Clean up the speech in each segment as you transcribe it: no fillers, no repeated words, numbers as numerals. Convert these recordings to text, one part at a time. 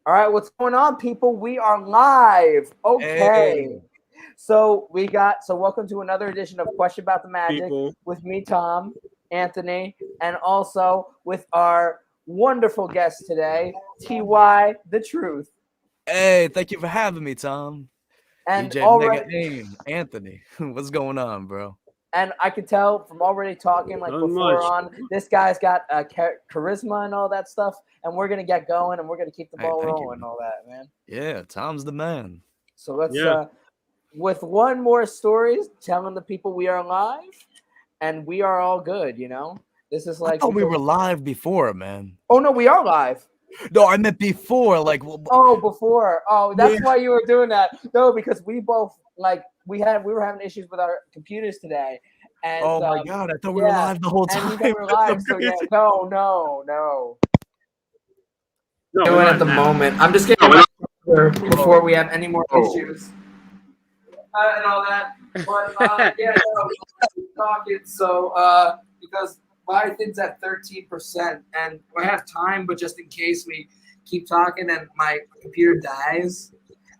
All right, what's going on, people? We are live. Okay. Hey, So welcome to another edition of Question About the Magic People. with me, Tom, Anthony, and also with our wonderful guest today, T.y The Truth. hey, thank you for having me, Tom. And DJ Mega already Aim, Anthony. What's going on, bro? and I could tell from already talking like Not before much. on, this guy's got charisma and all that stuff, and we're gonna get going and we're gonna keep the Hey, ball thank you, rolling and man. all that, man. Yeah, Tom's the man. So let's Yeah. with one more story telling the people we are live and we are all good, you know? This is I like thought we because were live before, man. oh no, we are live. No, I meant before. Like, Oh, before. Oh, yeah. that's why you were doing that. No, because we both like we were having issues with our computers today. And Oh my God, I thought we were yeah, live the whole and time. we thought we were That's so live, so yeah, crazy. no. No, we're Doing at live the now. moment. I'm just getting my before we have any more issues and all that. But yeah, no, keep talking. So because my thing's at 13%, and I have time, but just in case we keep talking and my computer dies,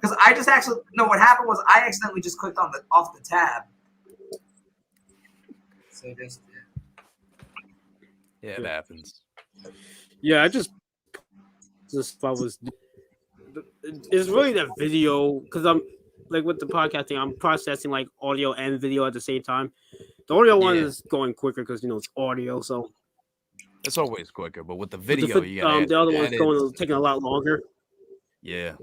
because I just actually no. What happened was I accidentally just clicked on the off the tab. So just Yeah, it happens. Yeah, I just I was. It's really that video because I'm like with the podcasting, I'm processing like audio and video at the same time. The audio one Yeah, is going quicker because it's audio. So, it's always quicker, but with the but video, you gotta the other one's edit. taking a lot longer. Yeah,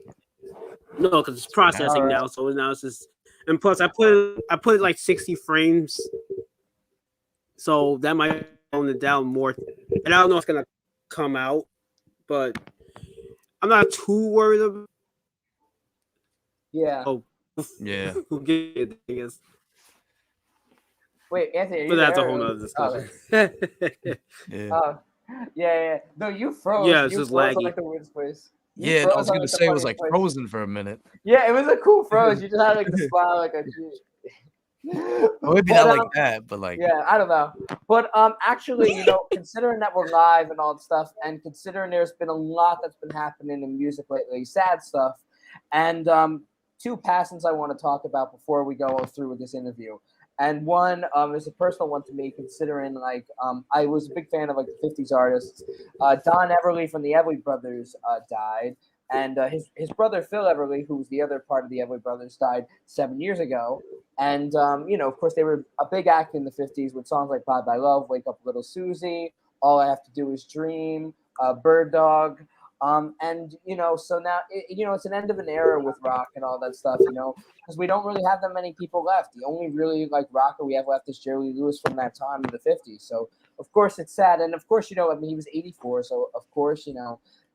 No, because it's that's what all processing right. now. So now it's just and plus I put it like 60 frames, so that might tone it down more. And I don't know if it's gonna come out, but I'm not too worried about. Yeah. Oh, yeah, we'll get it, I guess. Wait, Anthony, are But you that's a there? whole nother Oh, discussion. yeah. oh, yeah. No, you froze. Yeah, it's You just froze laggy. like the weirdest place. You Yeah, I froze was on gonna like the say it was funniest like place. frozen for a minute. Yeah, it was a cool froze. You just had like the smile, like a. Or maybe But not like that, but like, yeah, I don't know. But actually, considering that we're live and all that stuff, and considering there's been a lot that's been happening in music lately, sad stuff, and two passings I want to talk about before we go through with this interview. And one is a personal one to me, considering like I was a big fan of like the '50s artists. Don Everly from the Everly Brothers died, and his brother Phil Everly, who was the other part of the Everly Brothers, died 7 years ago. And of course, they were a big act in the '50s with songs like "Bye Bye Love," "Wake Up Little Susie," "All I Have to Do Is Dream," "Bird Dog." And so now it's an end of an era with rock and all that stuff. Because we don't really have that many people left. The only really like rocker we have left is Jerry Lee Lewis from that time in the '50s. So of course it's sad, and of course I mean he was 84, so of course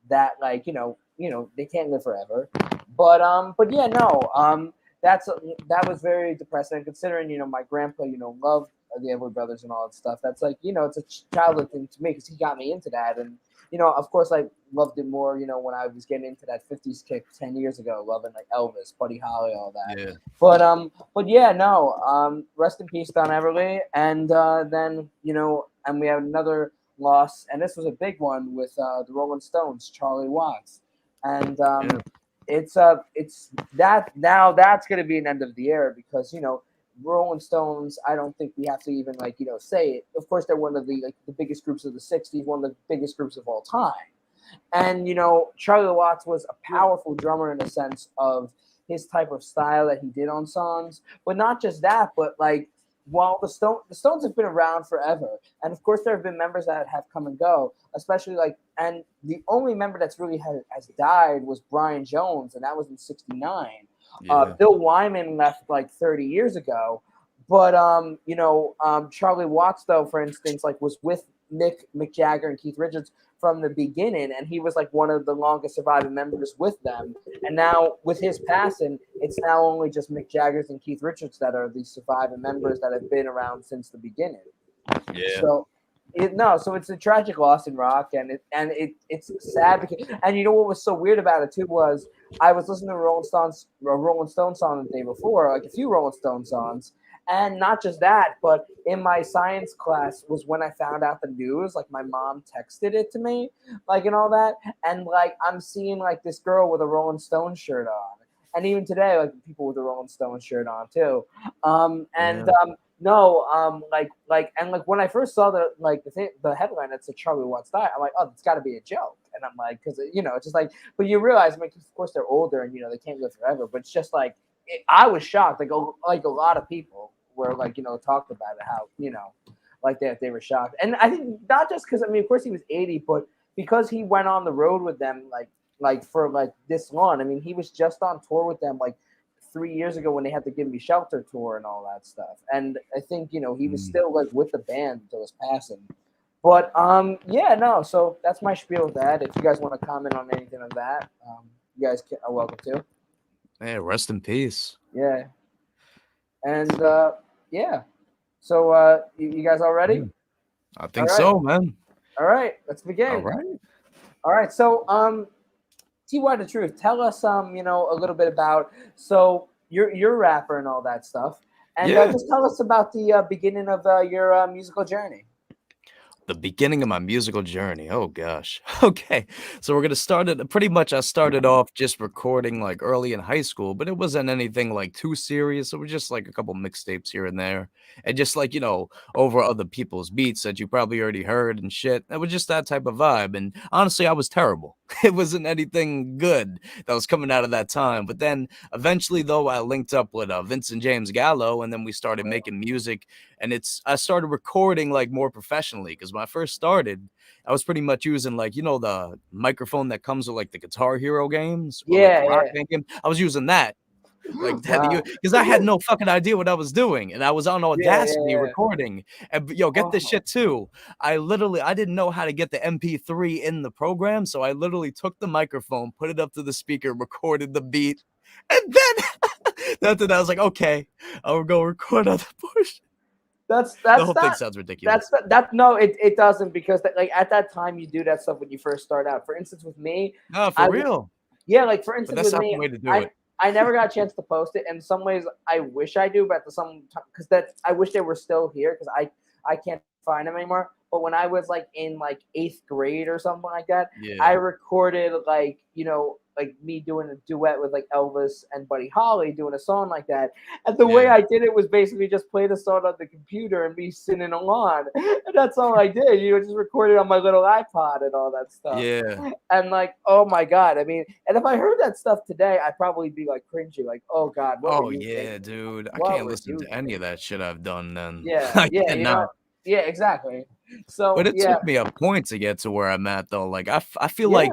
that like they can't live forever. But yeah, no, that's that was very depressing. And considering my grandpa loved the Everly Brothers and all that stuff. That's like it's a childhood thing to me because he got me into that. And of course I loved it more when I was getting into that '50s kick 10 years ago, loving like Elvis, Buddy Holly, all that. yeah. But yeah, no, rest in peace, Don Everly. And then and we have another loss, and this was a big one with the Rolling Stones, Charlie Watts. And Yeah. it's that now that's going to be an end of the era because Rolling Stones. I don't think we have to even like say it. Of course, they're one of the biggest groups of the '60s, one of the biggest groups of all time. And Charlie Watts was a powerful drummer in the sense of his type of style that he did on songs. But not just that, but like while the Stones have been around forever, and of course there have been members that have come and go, especially like and the only member that's really has died was Brian Jones, and that was in '69. Yeah. Bill Wyman left like 30 years ago, but Charlie Watts though, for instance, like was with Mick Jagger and Keith Richards from the beginning, and he was like one of the longest surviving members with them. And now with his passing, it's now only just Mick Jagger's and Keith Richards that are the surviving members that have been around since the beginning. Yeah. So so it's a tragic loss in rock, and it's sad because, and what was so weird about it too was I was listening to a Rolling Stone song the day before, like a few Rolling Stone songs, And not just that, but in my science class was when I found out the news. Like my mom texted it to me, like and all that. And like I'm seeing like this girl with a Rolling Stone shirt on. And even today, like people with a Rolling Stone shirt on too. And no, and like when I first saw the headline that said Charlie Watts died, I'm like, oh, it's got to be a joke. And I'm like, because it's just like, but you realize, like, of course they're older and they can't live forever. But it's just like, I was shocked. Like a lot of people were like, talked about it, how like they were shocked. And I think not just because of course he was 80, but because he went on the road with them like for like this long. I mean, he was just on tour with them like 3 years ago when they had the Give Me Shelter tour and all that stuff. And I think he was still like with the band until his passing. But yeah, no. So that's my spiel with that. If you guys want to comment on anything of that, you guys are welcome to. Yeah, rest in peace. Yeah. And yeah. So you guys all ready? I think so, man. All right, let's begin. All right. So T.y The Truth, tell us a little bit about, so you're a rapper and all that stuff, and just tell us about the beginning of your musical journey. The beginning of my musical journey. Oh gosh. Okay. So we're gonna start it. Pretty much I started off just recording like early in high school, but it wasn't anything like too serious. It was just like a couple mixtapes here and there. And just like, over other people's beats that you probably already heard and shit. It was just that type of vibe. And honestly, I was terrible. It wasn't anything good that was coming out of that time. But then eventually though, I linked up with Vincent James Gallo, and then we started making music. And I started recording like more professionally, because when I first started, I was pretty much using like, the microphone that comes with like the Guitar Hero games, or like the Rock Band game. I was using that, like that, because I had no fucking idea what I was doing, and I was on Audacity recording. And get this shit too. I didn't know how to get the MP3 in the program, so I literally took the microphone, put it up to the speaker, recorded the beat, and then after that I was like, okay, I'll go record other portion. That's the whole thing sounds ridiculous. No, it doesn't, because like at that time you do that stuff when you first start out. For instance, with me, no, for real. Yeah, like for instance, but that's with not me, the way to do it. I never got a chance to post it. In some ways, I wish I do, but at some time, because I wish they were still here, because I can't find them anymore. But when I was like in like 8th grade or something like that, I recorded like like me doing a duet with like Elvis and Buddy Holly doing a song like that. And the way I did it was basically just play the song on the computer and me singing along. And that's all I did. Just recorded on my little iPod and all that stuff. Yeah. And like, oh my God. I mean, and if I heard that stuff today, I'd probably be like cringy, like, oh God. Oh yeah, dude. I can't listen to any of that shit I've done then. Yeah. I yeah. cannot. Yeah, exactly. So, but it took me a point to get to where I'm at though. Like I feel like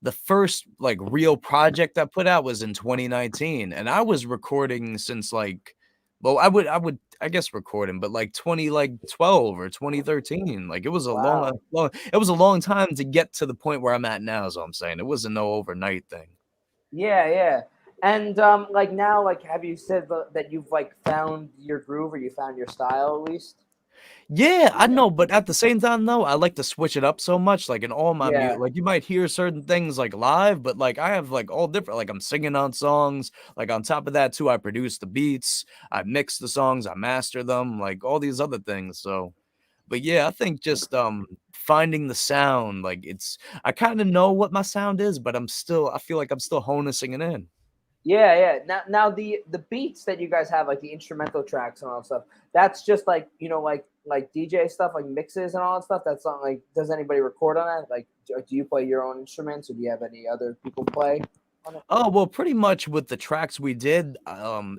the first like real project I put out was in 2019, and I was recording since like, well, I guess recording, but like 2012 or 2013. Like it was a long, it was a long time to get to the point where I'm at now. Is what I'm saying. It wasn't no overnight thing. Yeah. And like now, like, have you said that you've like found your groove, or you found your style at least? Yeah, I know, but at the same time, though, I like to switch it up so much. Like in all my music, like you might hear certain things like live, but like I have like all different. Like I'm singing on songs. Like on top of that, too, I produce the beats, I mix the songs, I master them, like all these other things. So, but yeah, I think just finding the sound, like I kind of know what my sound is, but I feel like I'm still honing it in. Yeah. Now the beats that you guys have, like the instrumental tracks and all that stuff, that's just like like DJ stuff, like mixes and all that stuff. That's not like, does anybody record on that? Like, do you play your own instruments, or do you have any other people play on it? Oh, well, pretty much with the tracks we did,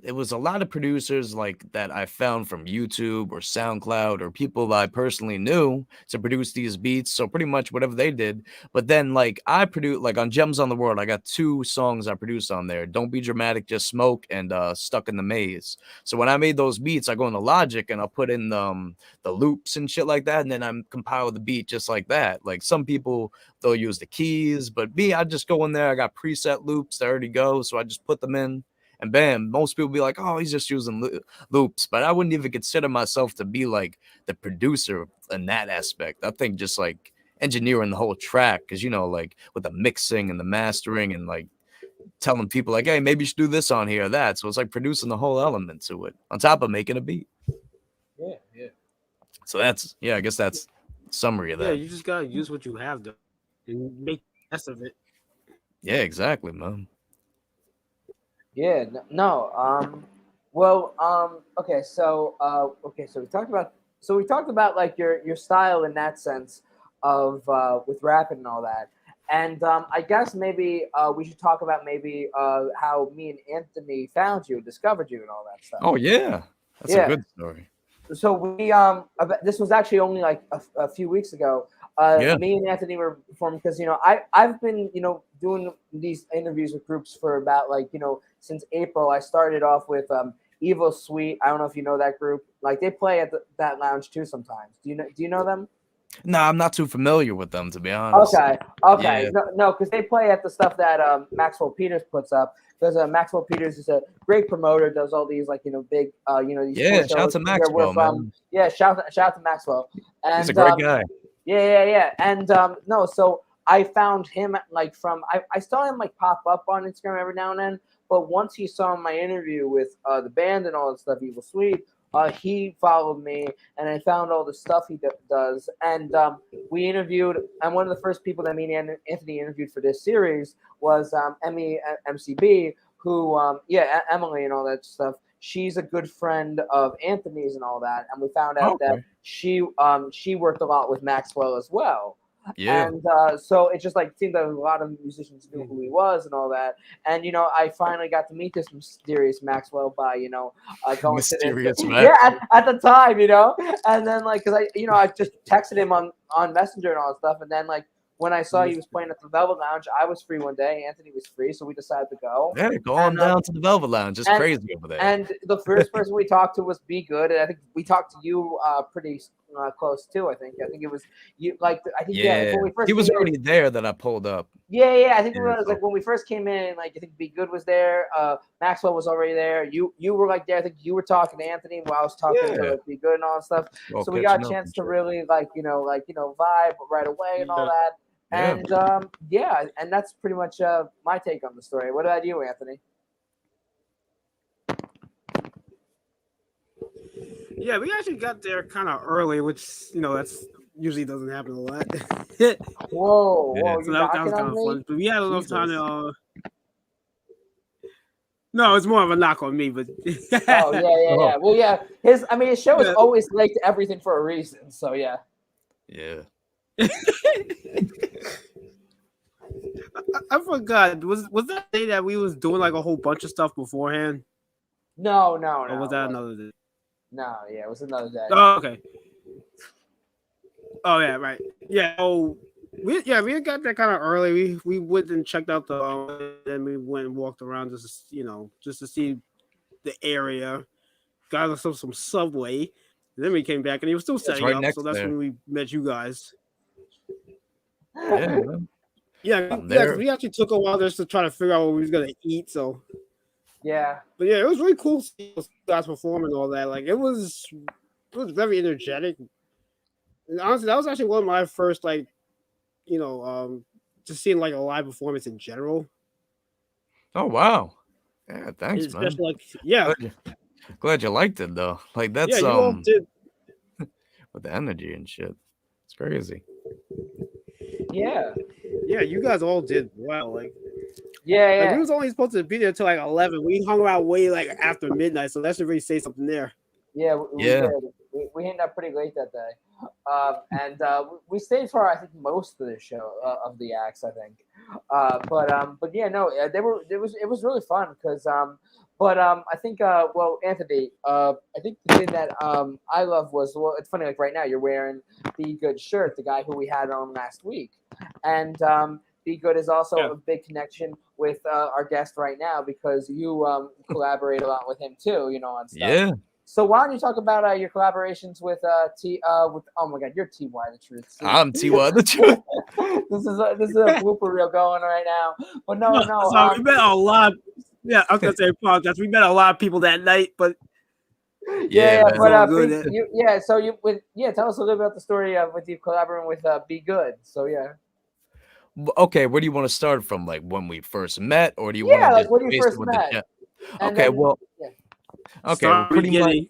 it was a lot of producers like that I found from YouTube or SoundCloud, or people I personally knew to produce these beats. So pretty much whatever they did. But then like I produced, like on Gems on the World, I got 2 songs I produced on there: Don't Be Dramatic, Just Smoke, and Stuck in the Maze. So when I made those beats, I go into Logic and I'll put in the loops and shit like that, and then I compile the beat just like that. Like some people, they'll use the keys, but me, I just go in there. I got preset loops that already go, so I just put them in, and bam. Most people be like, "Oh, he's just using loops," but I wouldn't even consider myself to be like the producer in that aspect. I think just like engineering the whole track, because like with the mixing and the mastering and like telling people like, hey, maybe you should do this on here or that. So it's like producing the whole element to it on top of making a beat. Yeah, yeah. So that's, yeah, I guess that's summary of Yeah, that. you just gotta use what you have though, and make the best of it. Yeah, exactly, man. Yeah, no. Well, okay, so we talked about like your style in that sense of with rapping and all that, and I guess maybe we should talk about maybe how me and Anthony found you, discovered you, and all that stuff. Oh yeah, that's a Yeah. good story. So this was actually only like a few weeks ago. Yeah. Me and Anthony were performing because I've been doing these interviews with groups for about like since April. I started off with Evil Sweet. I don't know if you know that group. Like they play at that lounge too sometimes. Do you know them? No, I'm not too familiar with them, to be honest. Okay. Yeah. No, because they play at the stuff that Maxwell Peters puts up. Because Maxwell Peters is a great promoter, does all these like big these Yeah, cool shout out shows to where Maxwell, man. yeah, shout out to Maxwell. And He's a great guy. Yeah. And no, so I found him like I saw him like pop up on Instagram every now and then, but once he saw my interview with the band and all that stuff, Evil Sweet, he followed me, and I found all the stuff he does, and we interviewed. And one of the first people that me and Anthony interviewed for this series was MCB, who Emily and all that stuff. She's a good friend of Anthony's and all that, and we found out that Okay. she worked a lot with Maxwell as well. Yeah. And so it just like seemed that a lot of musicians knew who he was and all that. And I finally got to meet this mysterious Maxwell by going Mysterious to this. Max. Yeah, at the time, and then like because I just texted him on Messenger and all that stuff, and then like when I saw he was playing at the Velvet Lounge, I was free one day. Anthony was free, so we decided to go. Yeah, go on down to the Velvet Lounge. It's crazy over there. And the first person we talked to was Be Good, and I think we talked to you pretty close too. I think it was you. Like I think Yeah, when we first he was came already in, there that I pulled up. yeah. I think it Yeah, was like when we first came in. Like I think Be Good was there. Maxwell was already there. You were like there. I think you were talking to Anthony while I was talking to like, Be Good and all that stuff. Well, So we got a catching up chance and to shit. really vibe right away and all that. Yeah. And and that's pretty much my take on the story. What about you, Anthony? Yeah, we actually got there kind of early, which that's usually doesn't happen a lot. Whoa, Yeah. you So that was knocking kind on of me? fun. But we had enough time Jesus. to. No, it's more of a knock on me, but. Oh yeah. Well, yeah. His show is Yeah. always late to everything for a reason. So yeah. Yeah. I forgot. Was that day that we was doing like a whole bunch of stuff beforehand? No. Or was that another day? No, yeah, it was another day. Oh, okay. Oh yeah, right. Yeah. Oh, we got there kind of early. We went and checked out then we went and walked around just to see the area. Got us some Subway. And then we came back and he was still setting right up. next So that's there. when we met you guys. Yeah, man. Yeah, I'm there. we actually took a while just to try to figure out what we was gonna eat. So, Yeah. but yeah, it was really cool seeing those guys perform and all that. Like it was very energetic. And honestly, that was actually one of my first just seeing like a live performance in general. Oh wow. Yeah, thanks, man. Especially like yeah, Glad you liked it though. Like yeah, that's you all did. with the energy and shit. It's crazy. Yeah. Yeah, you guys all did well. Like Yeah. we was only supposed to be there till like 11. We hung around way like after midnight, so that should really say something there. Yeah. We Yeah. did. We ended up pretty late that day. And we stayed for I think most of the show of the acts I think, but yeah no it was really fun because I think well Anthony I think the thing that I love was it's funny like right now you're wearing the Good shirt, the guy who we had on last week, and Be Good is also a big connection with our guest right now because you collaborate a lot with him too on stuff. Yeah. So why don't you talk about your collaborations with with oh my God, you're T.y The Truth. See? I'm T.y The Truth. this is a blooper reel going right now. But no. So we met a lot. Yeah, I was gonna say apologize. We met a lot of people that night, but yeah, man. but good. tell us a little bit about the story with you collaborating with Be Good. So yeah. Okay, where do you want to start from? Like when we first met, or do you want to Yeah, like just when you base it first with the met, jet? and Okay, then well, yeah. Start pretty much beginning.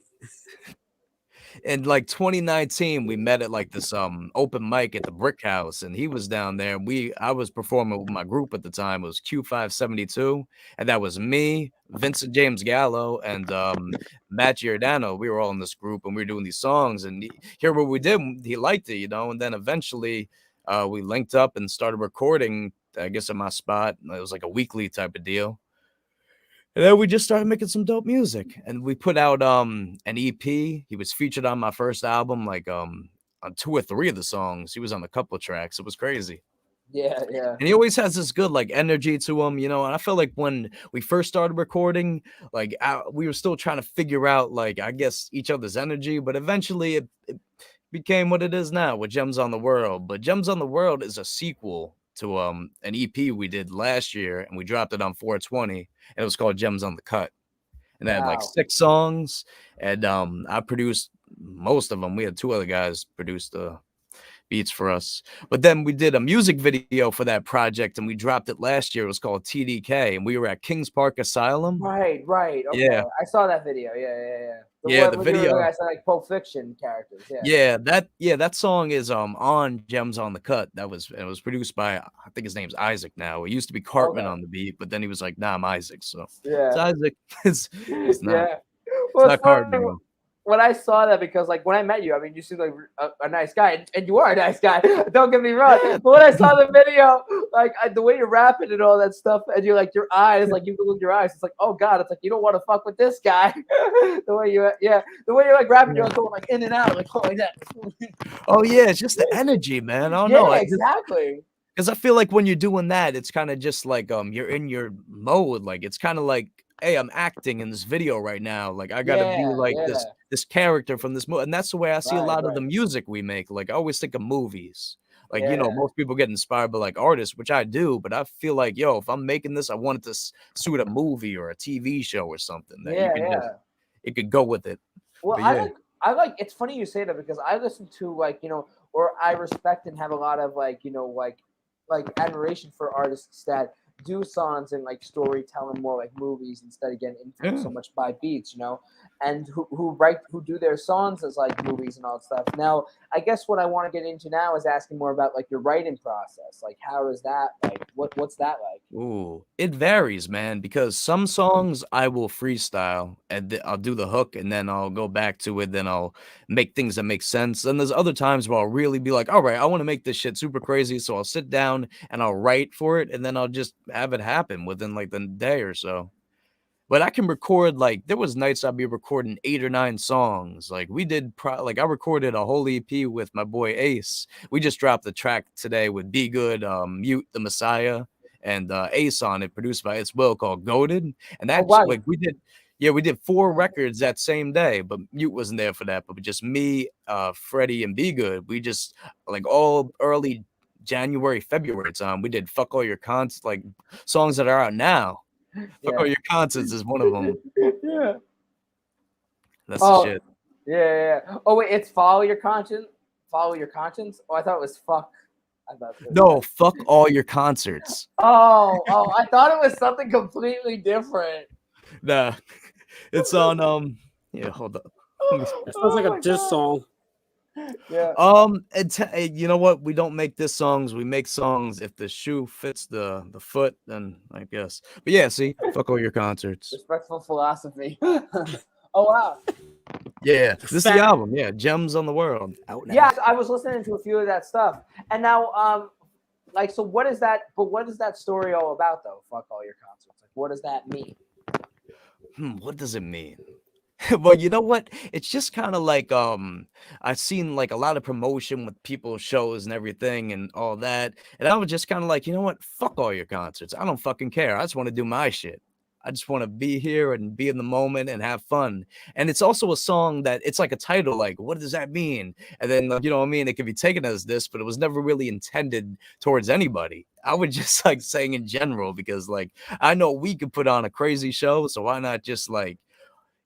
in like 2019, we met at like this open mic at the Brick House, and he was down there. I was performing with my group at the time. It was Q572, and that was me, Vincent James Gallo, and Matt Giordano. We were all in this group, and we were doing these songs. And here what we did, he liked it, and then eventually we linked up and started recording. I guess at my spot. It was like a weekly type of deal. And then we just started making some dope music, and we put out an EP. He was featured on my first album, like on 2 or 3 of the songs. He was on a couple of tracks. It was crazy. Yeah, yeah. And he always has this good like energy to him, and I feel like when we first started recording, like we were still trying to figure out like I guess each other's energy, but eventually it became what it is now with Gems on the World. But Gems on the World is a sequel to an EP we did last year, and we dropped it on 420, and it was called Gems on the Cut. And that had like Wow. 6 songs, and I produced most of them. We had 2 other guys produce the beats for us. But then we did a music video for that project, and we dropped it last year. It was called TDK, and we were at Kings Park Asylum. Right, right. Okay, Yeah, I saw that video. Yeah, yeah, yeah. The yeah, one the when you were like, video. I said like Pulp Fiction characters. Yeah. That song is on Gems on the Cut. It was produced by I think his name's Isaac now. It used to be Cartman Okay. on the beat, but then he was like, "Nah, I'm Isaac." So it's Yeah. Isaac. It's not Yeah. it's Well, it's not Cartman funny anymore. when I saw that because, like, when I met you, I mean, you seem like a nice guy, and you are a nice guy. Don't get me wrong. Yeah. But when I saw the video, like the way you're rapping and all that stuff, and you're like your eyes, like you look at your eyes, it's like, oh god, it's like you don't want to fuck with this guy. The way the way you're like rapping, you're like going like in and out, like oh like that. Oh yeah, it's just the energy, man. I don't know. Yeah, exactly. Because I feel like when you're doing that, it's kind of just like you're in your mode. Like it's kind of like, hey, I'm acting in this video right now. Like I gotta be Yeah, like yeah. this character from this movie. And that's the way I see a Right, lot of the right. music we make. Like I always think of movies. Like, Yeah, most people get inspired by like artists, which I do, but I feel like, yo, if I'm making this, I want it to suit a movie or a TV show or something that you yeah, can just yeah. it could go with it. Well, But yeah. I like it's funny you say that because I listen to like, or I respect and have a lot of like, like admiration for artists that do songs and like storytelling more like movies instead of getting influenced Yeah. so much by beats, and who do their songs as like movies and all that stuff. Now, I guess what I want to get into now is asking more about like your writing process. Like how is that like what's that like? Ooh, it varies, man, because some songs I will freestyle and I'll do the hook and then I'll go back to it, then I'll make things that make sense. And there's other times where I'll really be like, all right, I want to make this shit super crazy. So I'll sit down and I'll write for it and then I'll just have it happen within like the day or so. But I can record like there was nights I'd be recording 8 or 9 songs. Like we did like I recorded a whole EP with my boy Ace. We just dropped the track today with Be Good, Mute the Messiah, and Ace on it, produced by It's Will, called Goaded. And Oh that's wow. like we did 4 records that same day, but Mute wasn't there for that. But just me, Freddie, and Be Good, we just like all early January, February time, we did Fuck All Your Cons, like songs that are out now. Fuck All Yeah. Your Concerts is one of them. Yeah. That's the Oh, shit. yeah. Oh wait, it's follow your conscience. Follow your conscience. Oh, I thought it was fuck. I thought it was No, fuck all your concerts. Oh, I thought it was something completely different. Nah, it's on. Yeah, hold up. Let me. That sounds like Oh a my diss god. song. Yeah. You know what? We don't make diss songs. We make songs if the shoe fits the foot. Then I guess. But yeah, see, fuck all your concerts. Respectful philosophy. Oh wow. Yeah, this is the Fat. album. Yeah, Gems on the World out now. Yeah, I was listening to a few of that stuff, and now like so, what is that? But what is that story all about though? Fuck all your concerts. Like, what does that mean? What does it mean? Well, you know what? It's just kind of like I've seen like a lot of promotion with people's shows and everything and all that. And I was just kind of like, you know what? Fuck all your concerts. I don't fucking care. I just want to do my shit. I just want to be here and be in the moment and have fun. And it's also a song that it's like a title, like, what does that mean? And then, like, you know what I mean? It can be taken as this, but it was never really intended towards anybody. I would just like saying in general, because like I know we could put on a crazy show. So why not just like,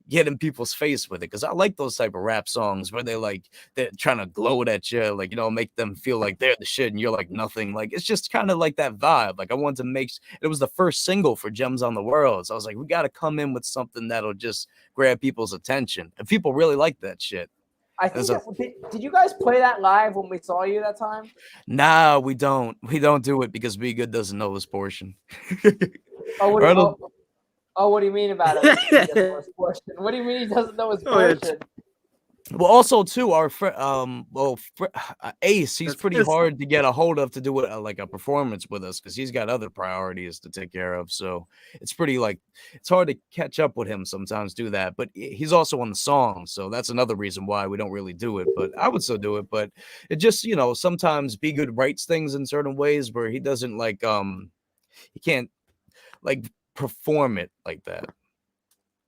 get in people's face with it, because I like those type of rap songs where they're trying to gloat at you, like, make them feel like they're the shit and you're like nothing. Like, it's just kind of like that vibe. Like, I wanted to it was the first single for Gems on the World, so I was like, we got to come in with something that'll just grab people's attention, and people really like that shit. I think did you guys play that live when we saw you that time? Nah, we don't do it because Be Good doesn't know his portion. What do you mean about it? He doesn't know his portion? What do you mean he doesn't know his portion? Well, also too, our friend, Ace, he's pretty That's- hard to get a hold of to do like a performance with us, because he's got other priorities to take care of. So it's pretty it's hard to catch up with him sometimes. Do that, but he's also on the song, so that's another reason why we don't really do it. But I would still do it. But it just sometimes Be Good writes things in certain ways where he doesn't he can't perform it like that.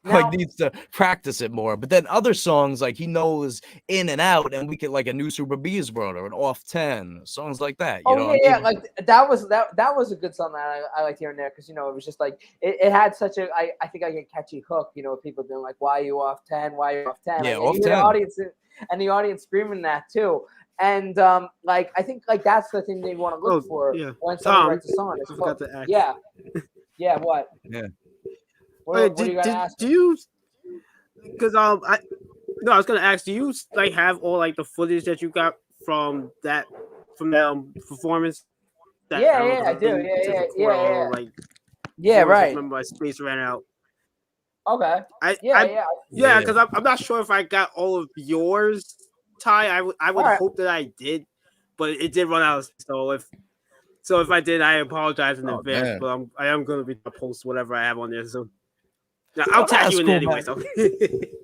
Now, Needs to practice it more. But then other songs, he knows in and out, and we get a new Super Bees World or an Off 10, songs like that. That was a good song that I liked hearing there, because it was just it had such a I think a catchy hook. People being like, "Why are you off 10? Why are you off 10?" Yeah, and off 10. The audience screaming that too. And I think that's the thing they want to look for when someone writes a song. Yeah. What? Yeah. What are you gonna ask? Do you? Because I was gonna ask. Do you have all the footage that you got from that performance? I do. Yeah. Right. Remember, my space ran out. Okay. Because I'm not sure if I got all of yours, Ty. I would hope that I did, but it did run out. So if I did, I apologize in advance. Man. But I am gonna be post whatever I have on there. So. I'll tag you in anyway. So.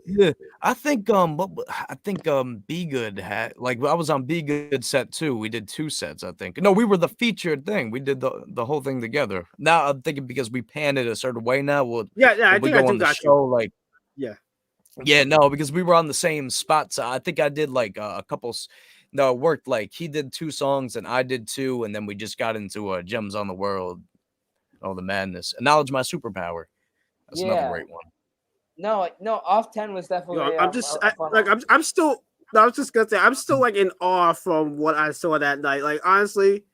Yeah, I think Be Good had I was on Be Good set too. We did 2 sets, I think. No, we were the featured thing. We did the whole thing together. Now I'm thinking because we panned it a certain way now. I think I do got show, you. Yeah, no, because we were on the same spot. So I think I did a couple. No, it worked. He did 2 songs and I did 2, and then we just got into Gems on the World. Oh, the madness! Acknowledge My Superpower. That's another great one. No, Off 10 was definitely. I'm still. I was just gonna say I'm still in awe from what I saw that night. Honestly,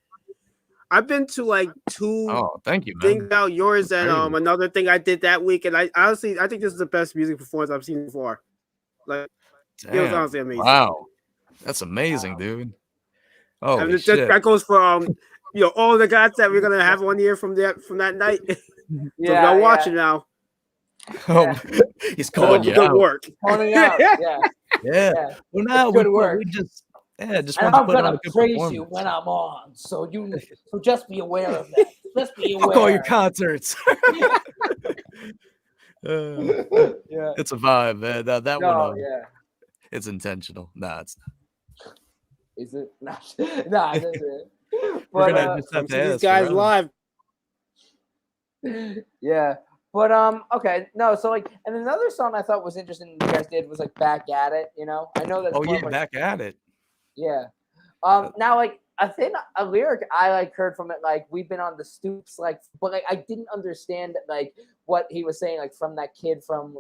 I've been to 2. Oh, thank you, man. Things about yours and another thing I did that week, and I honestly think this is the best music performance I've seen before. It was honestly amazing. Wow, that's amazing, dude. Oh, that goes for all the guys that we're gonna have on here from that night. So y'all watching now. Oh, he's calling you good out. Work. Calling out. Yeah. Well, now good work. We just want I'm to put on gonna a good praise you when I'm on, so just be aware of that. Just be aware. Fuck all your concerts. It's a vibe, man. That one. It's intentional. Nah, it's not. Is it? Nah, it isn't. We're gonna just have to these ask guys around. live. Yeah. But okay, no, so and another song I thought was interesting you guys did was Back at It, I know that's Back at It. Yeah. Now I think a lyric I heard from it we've been on the stoops but I didn't understand what he was saying from that kid from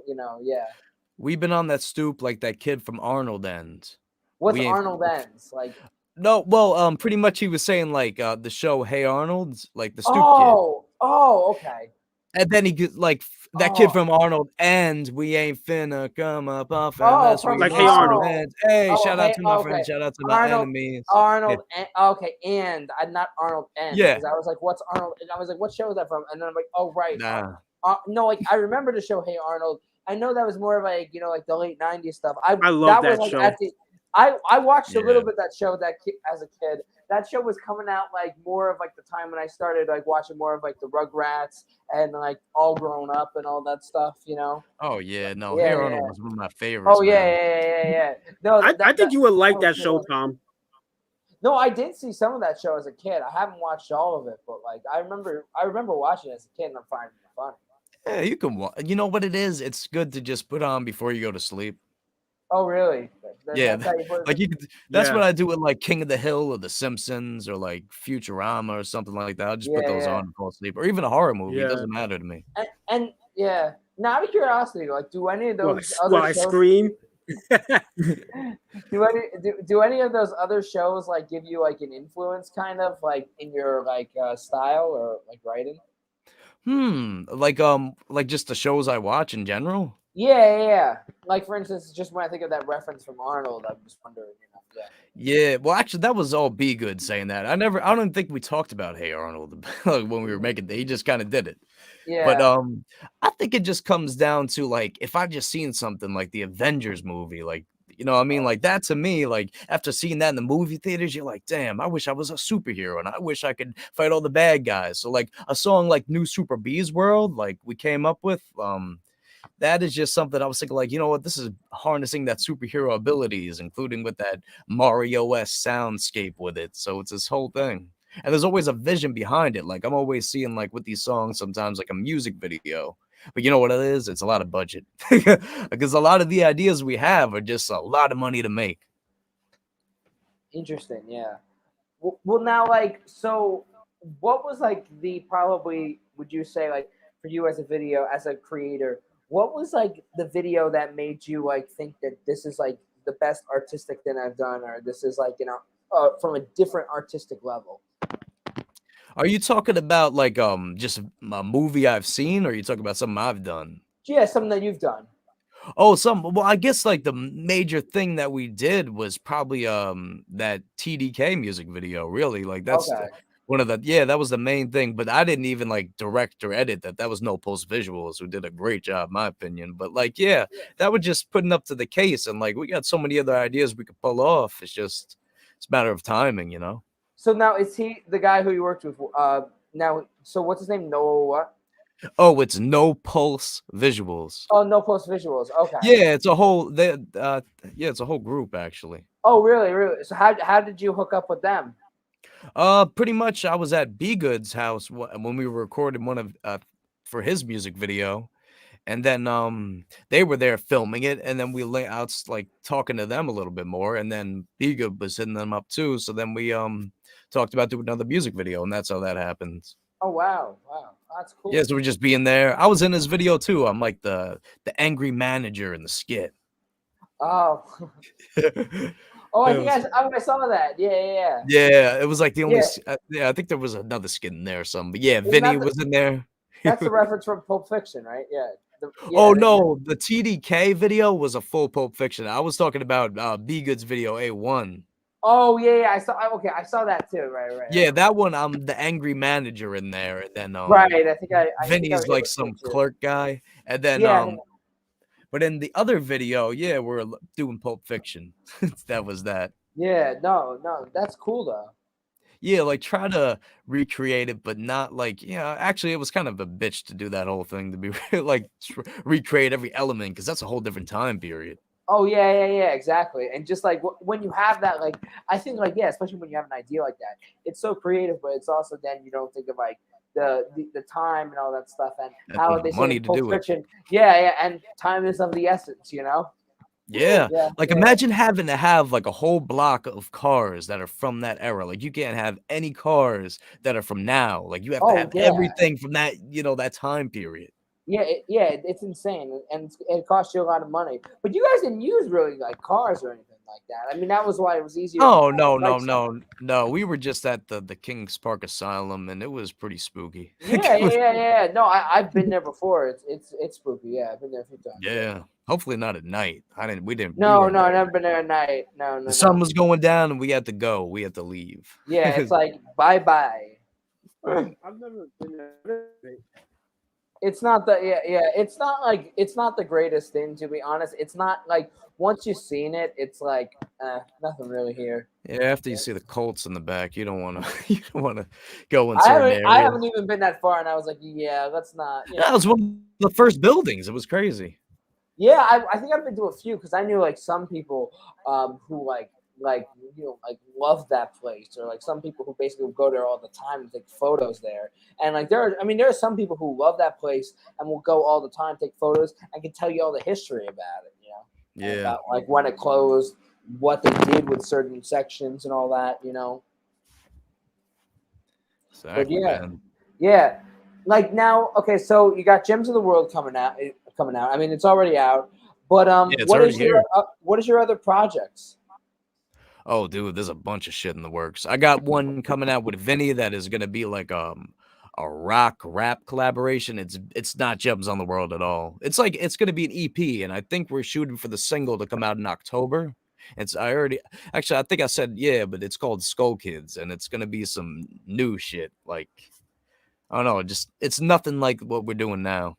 We've been on that stoop like that kid from Arnold Ends. What's Arnold Ends? No, well, pretty much he was saying the show Hey Arnold, the stoop kid. Oh, okay. And then he get that kid from Arnold, and we ain't finna come up off. And Hey Arnold. Hey, shout out to my friend. Shout out to my enemies. Arnold. Okay, and I'm not Arnold. And yeah. I was like, what's Arnold? And I was like, what show is that from? And then I'm like, oh right. Nah. No, I remember the show Hey Arnold. I know that was more of the late '90s stuff. I love that show. I watched a little bit of that show as a kid. That show was coming out more of the time when I started watching more of the Rugrats and All Grown Up and all that stuff, Oh yeah, no, Hey Arnold was one of my favorites. Oh yeah. No, I think you would like that show, Tom. No, I did see some of that show as a kid. I haven't watched all of it, but I remember watching it as a kid and I'm finding it funny. Yeah, you can watch. You know what it is? It's good to just put on before you go to sleep. Oh really? That's what I do with King of the Hill or The Simpsons or Futurama or something like that. I'll just put those on and fall asleep, or even a horror movie. It doesn't matter to me. And yeah, Now, out of curiosity, like, do any of Well, those well, other I shows scream. do any of those other shows like give you like an influence, kind of like in your like style or like writing? Like just the shows I watch in general. Yeah. Like for instance, just when I think of that reference from Arnold, I'm just wondering, yeah. Yeah, well, actually, that was all Be Good saying that. I don't think we talked about Hey Arnold like, when we were making. He just kind of did it. But Yeah. I think it just comes down to like if I've just seen something like the Avengers movie, like you know what I mean, like that to me, like after seeing that in the movie theaters, you're like, damn, I wish I was a superhero and I wish I could fight all the bad guys. So like a song like New Super Bees World, like we came up with, that is just something I was thinking, like, you know what, this is harnessing that superhero abilities, including with that Mario-esque soundscape with it. So it's this whole thing. And there's always a vision behind it. Like I'm always seeing like with these songs, sometimes like a music video. But you know what it is? It's a lot of budget. Because a lot of the ideas we have are just a lot of money to make. Interesting. Yeah. Well, now, like, so what was like the probably would you say like for you as a video as a creator, what was like the video that made you like think that this is like the best artistic thing I've done, or this is like from a different artistic level? Are you talking about like just a movie I've seen, or are you talking about something I've done? Yeah, something that you've done. Oh, well, I guess like the major thing that we did was probably that TDK music video, really. Like that's Okay. one of the, yeah, that was the main thing. But I didn't even like direct or edit that. That was no post visuals who did a great job, in my opinion. But like, yeah, that was just putting up to the case, and like we got so many other ideas we could pull off. It's a matter of timing, you know. So now is he the guy who you worked with? Now, so what's his name? Noah what? Oh, it's no pulse visuals. Oh, no post visuals. Okay. Yeah, it's a whole yeah, it's a whole group actually. Oh, really, really. So how did you hook up with them? Pretty much I was at B Good's house when we were recording one of for his music video, and then they were there filming it, and then we lay out like talking to them a little bit more, and then B Good was hitting them up too. So then we talked about doing another music video, and that's how that happens. Oh, wow, that's Yeah, cool. so we're just being there. I was in his video too. I'm like the angry manager in the skit. Oh, oh, I think I saw that. Yeah. Yeah, it was like the only Yeah, yeah, I think there was another skit in there or something, but yeah, isn't Vinny that was in there. that's the reference from Pulp Fiction, right? Yeah. Oh, Yeah. no, the TDK video was a full Pulp Fiction. I was talking about, B Good's video A1. Oh, yeah. Okay, I saw that too. Yeah, that one, I'm the angry manager in there, and then, Right. I think I was Vinny's able like to see some it too. clerk guy, and then, Yeah. but in the other video, yeah, we're doing Pulp Fiction. That was that. Yeah. No, that's cool though. Yeah, like, try to recreate it, but not like yeah, actually, it was kind of a bitch to do that whole thing, to be like, recreate every element, because that's a whole different time period. Oh, yeah, exactly. And just like when you have that, like I think, like yeah, especially when you have an idea like that, it's so creative, but it's also then you don't think of like the time and all that stuff, and And how the they say money in to Pulp do it. Fiction, yeah, and time is of the essence, you know. Yeah, Yeah, like, yeah. imagine having to have, like, a whole block of cars that are from that era, like, you can't have any cars that are from now, like, you have to Oh, have yeah. everything from that, that time period. It's insane, and it costs you a lot of money. But you guys didn't use really like cars or anything like that. I mean, that was why it was easier to Oh, find no, a no, bike somewhere. no, no, we were just at the Kings Park Asylum, and it was pretty spooky. Yeah. No, I've been there before. It's spooky. Yeah, I've been there a few times. Yeah. Yeah, hopefully not at night. We No, weren't no, there. I've never been there at night. No, The no, sun no. was going down, and we had to go, we had to leave. Yeah, it's like bye bye. I've never been there. It's not the yeah. It's not the greatest thing, to be honest. It's not like once you've seen it, it's like nothing really here. Yeah, after you see the Colts in the back, you don't wanna you don't wanna go in certain I areas. haven't even been that far, and I was like, yeah, let's not. That was one of the first buildings, it was crazy. Yeah, I think I've been to a few because I knew like some people who like love that place, or like some people who basically go there all the time and take photos there. And like there are some people who love that place and will go all the time, take photos, and can tell you all the history about it, and Yeah, about like when it closed, what they did with certain sections and all that. But exactly, yeah. man. Yeah. Like now, okay, so you got Gems of the World coming out coming out. I mean, it's already out. But Yeah, it's already here. what is your other projects? Oh, dude, there's a bunch of shit in the works. I got one coming out with Vinny that is gonna be like a rock rap collaboration. It's not Gems on the World at all. It's like it's gonna be an EP, and I think we're shooting for the single to come out in October. It's I already actually I think I said yeah, but it's called Skull Kids, and it's gonna be some new shit. Like I don't know, just it's nothing like what we're doing now.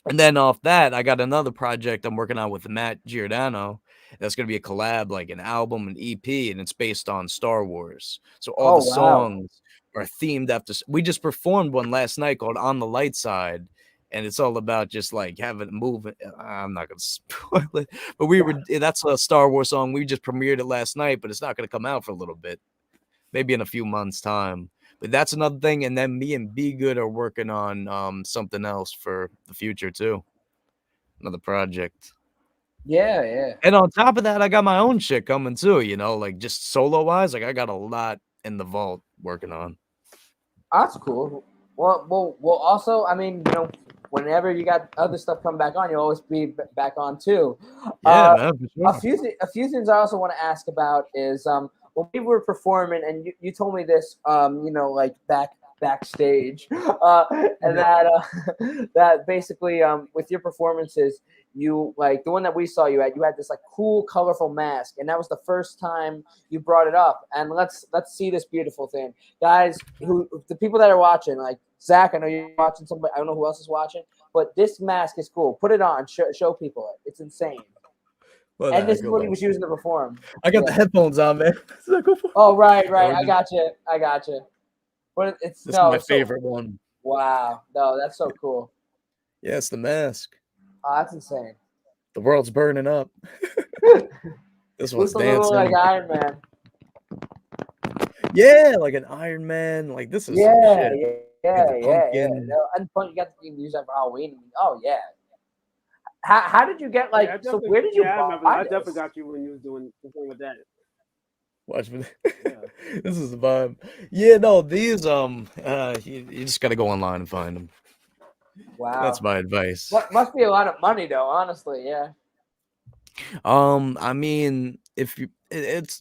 And then off that, I got another project I'm working on with Matt Giordano. That's gonna be a collab, like an album, an EP, and it's based on Star Wars. So all Oh the wow. songs are themed after. We just performed one last night called "On the Light Side," and it's all about just like having movement. I'm not gonna spoil it, but we were. That's a Star Wars song. We just premiered it last night, but it's not gonna come out for a little bit, maybe in a few months' time. But that's another thing. And then me and Be Good are working on something else for the future too. Another project. Yeah, yeah. And on top of that, I got my own shit coming too, you know, like just solo wise. Like I got a lot in the vault working on. That's cool. Well. Also, I mean, whenever you got other stuff come back on, you'll always be back on too. Yeah, Uh, man, for sure. a few things I also want to ask about is when we were performing, and you told me this, like backstage, and that that basically with your performances, you like the one that we saw you had this like cool, colorful mask, and that was the first time you brought it up. And let's see this beautiful thing, guys. The people that are watching, like Zach, I know you're watching. Somebody, I don't know who else is watching, but this mask is cool. Put it on, show people it. It's insane. What the And this heck, is hold what he on. was using to perform. I got the headphones on, man. Oh, right. Or I got you. But it's this is my favorite one. Wow. No, that's so cool. Yeah, it's the mask. Oh, that's insane. The world's burning up. This one's Looks a little like dancing. Iron Man. Yeah, like an Iron Man. Like this is some Yeah. shit. Get the pumpkin. No, and fun, you got to use that for Halloween. Oh yeah. How did you get like? Yeah, So where did you? I remember. buy I this? definitely got you when you was doing with that. Watch me. Yeah. This is the vibe. Yeah, no, these you just gotta go online and find them. Wow. That's my advice. Must be a lot of money though, honestly. Yeah. I mean, if you it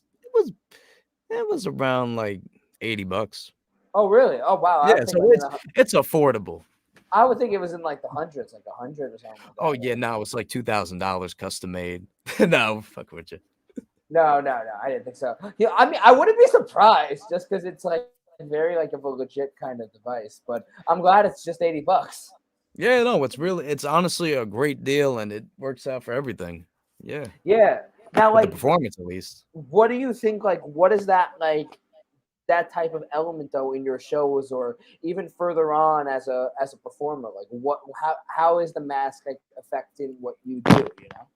was around like $80. Oh really? Oh wow. Yeah, so it's affordable. I would think it was in like the hundreds, like 100 or something. Oh yeah, no, it's like $2,000 custom made. No, fuck with you. No, I didn't think so. Yeah, I mean, I wouldn't be surprised just because it's like very like a legit kind of device. But I'm glad it's just $80. Yeah, no, it's honestly a great deal, and it works out for everything. Yeah, Yeah. Now, with the like, performance at least. what do you think? Like, what is that like? That type of element though in your shows, or even further on as a performer, like how is the mask like affecting what you do? You know.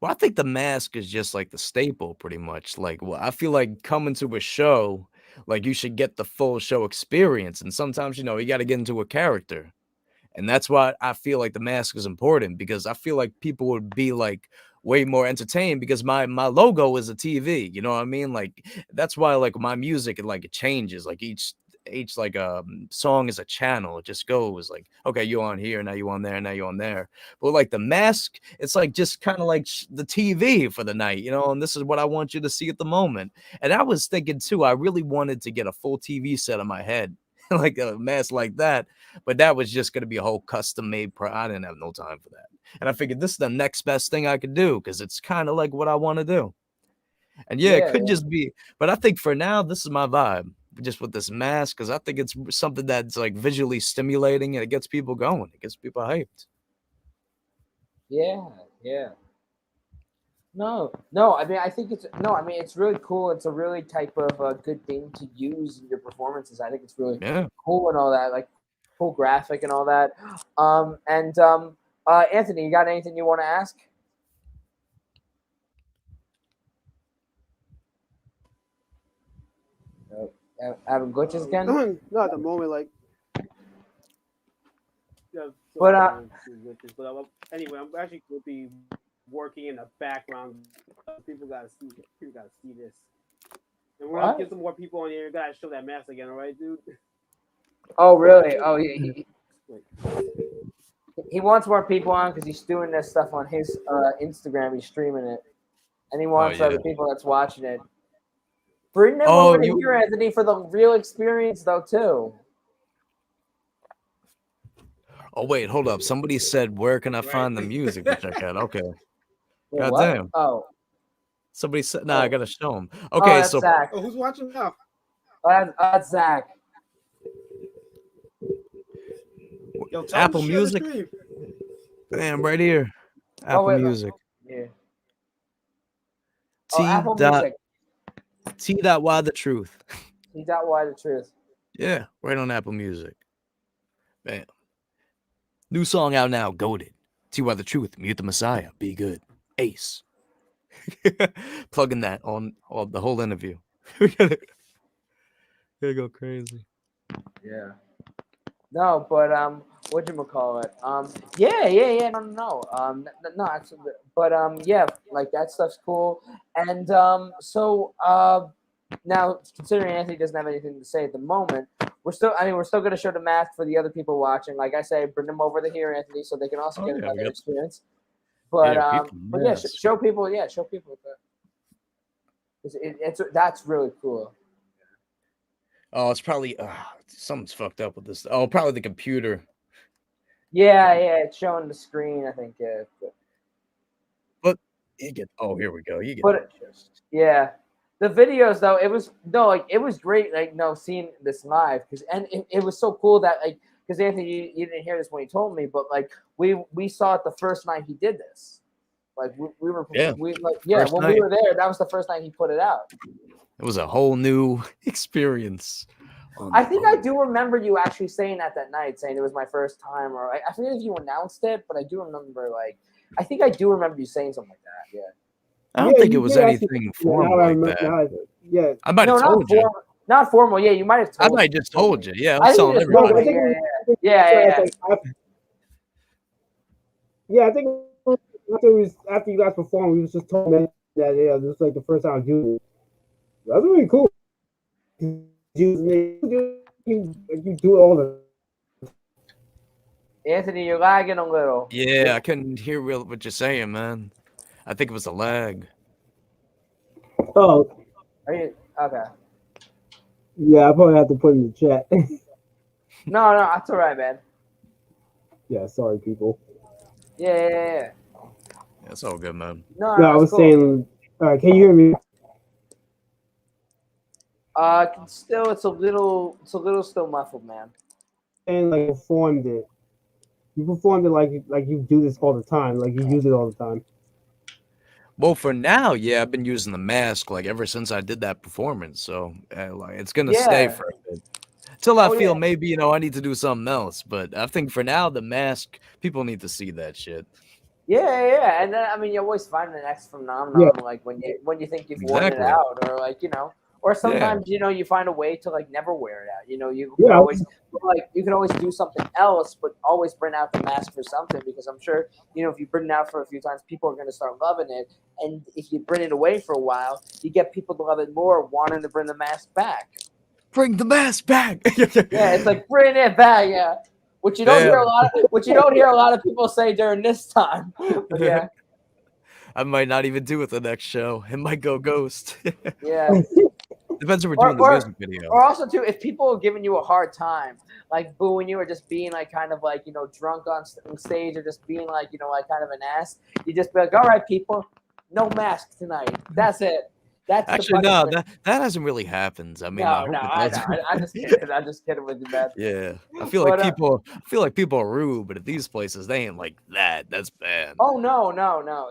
Well, I think the mask is just like the staple, pretty much. Like, well, I feel like coming to a show, like you should get the full show experience, and sometimes you got to get into a character. And that's why I feel like the mask is important, because I feel like people would be like way more entertained because my logo is a TV. You know what I mean? Like that's why like my music it changes. Like each like song is a channel. It just goes like, okay, you on here, now you on there, now you on there. But like the mask, it's like just kind of like the TV for the night, and this is what I want you to see at the moment. And I was thinking too, I really wanted to get a full TV set on my head. Like a mask like that, but that was just going to be a whole custom made I didn't have no time for that, and I figured this is the next best thing I could do because it's kind of like what I want to do. And yeah, it could just be, but I think for now this is my vibe, just with this mask, because I think it's something that's like visually stimulating and it gets people going, it gets people hyped. Yeah. No. I mean, I think it's no. I mean, it's really cool. It's a really type of good thing to use in your performances. I think it's really cool and all that, like cool graphic and all that. Anthony, you got anything you want to ask? Having glitches again? Not at the moment, like. Yeah, But anyway, I'm actually going to be working in the background. People gotta see this. And we're gonna get some more people on here. You gotta show that mask again, all right, dude? Oh really? Oh yeah. He wants more people on because he's doing this stuff on his Instagram. He's streaming it, and he wants yeah. other people that's watching it. Bring them Oh, over to here, Anthony, for the real experience, though, too. Oh wait, hold up. Somebody said, "Where can I find the music to check out?" Okay. Wait, God what? damn. Oh, Somebody said, "Nah, I Oh. gotta show them." oh, Okay, that's so Zach. Oh, who's watching now? That's Zach. Yo, tell Apple him to share the Music, stream. damn, right here. Oh, Apple wait, look. Music. Yeah. T. Oh, Apple dot Music. T.y The Truth. T.y The Truth. Yeah, right on Apple Music. Bam. New song out now. Goated. T.y The Truth. Mute the Messiah. Be good. Ace. Plugging that on the whole interview. We gotta go crazy. Yeah. No, but whatchamacallit? Yeah. No. No, actually, but yeah, like that stuff's cool. And now considering Anthony doesn't have anything to say at the moment, we're still gonna show the mask for the other people watching. Like I say, bring them over to here, Anthony, so they can also get another experience. But yeah, show people that. That's really cool. Oh, it's probably something's fucked up with this. Oh, probably the computer. Yeah, it's showing the screen. I think. But you get. Oh, here we go. You get. But yeah, the videos though, it was great. Like seeing this live because it was so cool that like because Anthony, you didn't hear this when he told me, but like we saw it the first night he did this. Like we were Yeah, when night. we were there, that was the first night he put it out. It was a whole new experience. I think I do remember you actually saying that night, saying it was my first time, or I forget if you announced it, but I do remember I think I do remember you saying something like that. Yeah. I don't think it was anything formal like that. Yeah, I might have told you. Not formal. Yeah, you might have told. I might just told you. Yeah, I I'm telling everybody. Yeah. Yeah, I think after you guys performed, we was just told that this was like the first time doing it. That's really cool. You do all the. Anthony, you're lagging a little. Yeah, I couldn't hear what you're saying, man. I think it was a lag. Oh. Are you okay? Yeah, I probably have to put in the chat. No, that's all right, man. Yeah, sorry, people. Yeah. That's all good, man. No, I was saying. Can you hear me? Still, it's a little still muffled, man. And like performed it. You performed it like you do this all the time, like you use it all the time. Well, for now, yeah, I've been using the mask like ever since I did that performance. So like it's gonna stay for a bit till I feel maybe I need to do something else. But I think for now, the mask, people need to see that shit. Yeah, and then I mean, you always find the next phenomenon, like when you think you've worn it out, or like or sometimes you find a way to like never wear it out. You can always do something else, but always bring out the mask for something because I'm sure if you bring it out for a few times, people are going to start loving it, and if you bring it away for a while, you get people to love it more, wanting to bring the mask back. Bring the mask back. Yeah, it's like bring it back. Yeah. Which you don't hear a lot of people say during this time. But yeah. I might not even do it the next show. It might go ghost. Yeah. Depends if we're doing the music video. Or also too, if people are giving you a hard time, like booing you or just being like kind of like drunk on stage or just being like like kind of an ass, you just be like, all right, people, no mask tonight. That's it. That's actually no. That hasn't really happened. I mean, I'm just kidding. I'm just kidding with you, man. Yeah, I feel like people are rude, but at these places they ain't like that. That's bad. Oh no!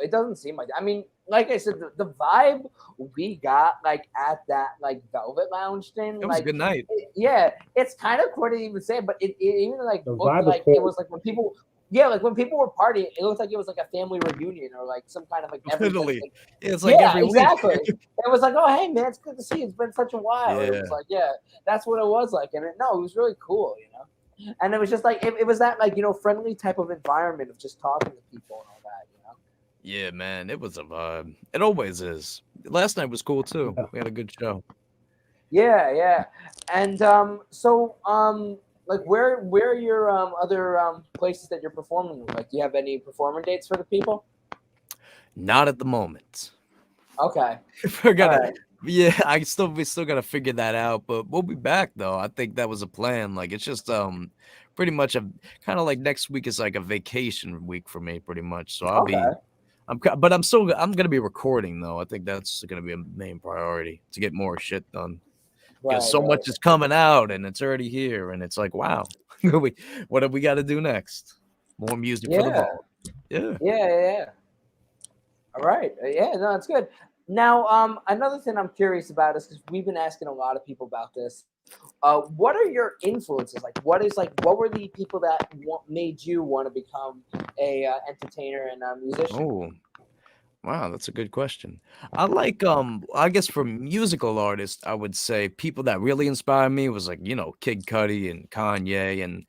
It doesn't seem like that. I mean, like I said, the vibe we got like at that like Velvet Lounge thing. It was a good night. It's kind of corny to even say, but it even like looked like it was like when people. Yeah, like when people were partying, it looked like it was like a family reunion or like some kind of like literally. It's like every week. Exactly. It was like, oh hey man, it's good to see you. It's been such a while. Yeah. It was like, that's what it was like, and it was really cool, And it was just like it was that like friendly type of environment of just talking to people and all that, Yeah, man, it was a vibe. It always is. Last night was cool too. We had a good show. Yeah, and like where are your other places that you're performing? Like, do you have any performing dates for the people? Not at the moment. Okay. We're All gonna, right. yeah, we still gotta figure that out, but we'll be back though. I think that was a plan. Like it's just pretty much a kind of like next week is like a vacation week for me, pretty much. So Okay. but I'm gonna be recording though. I think that's gonna be a main priority to get more shit done because Right. so Right. much is coming out and it's already here, and it's like wow, what do we got to do next? More music for the Yeah. vault. Yeah. Yeah. All right. Yeah, no, it's good. Now, another thing I'm curious about is because we've been asking a lot of people about this. What are your influences? What were the people that made you want to become a entertainer and a musician? Oh, wow, that's a good question. I like I guess for musical artists, I would say people that really inspired me was like, Kid Cudi and Kanye and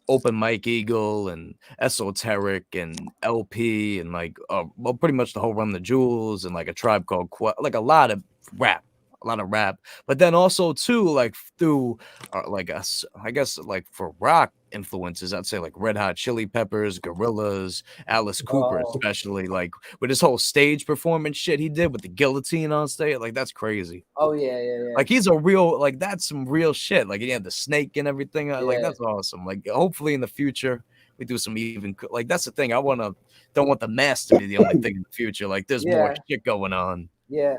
Open Mike Eagle and Esoteric and LP and like well pretty much the whole Run the Jewels and like a Tribe Called like rap, a lot of rap. But then also too like through like us I guess like for rock influences, I'd say like Red Hot Chili Peppers, Gorillaz, Alice Cooper, Oh, especially like with his whole stage performance shit he did with the guillotine on stage, like that's crazy. oh yeah. Like he's a real like that's some real shit. Like he had the snake and everything. Like Yeah, that's awesome. Like hopefully in the future we do some even like that's the thing. Don't want the mask to be the only thing in the future. Like there's more yeah, shit going on. yeah,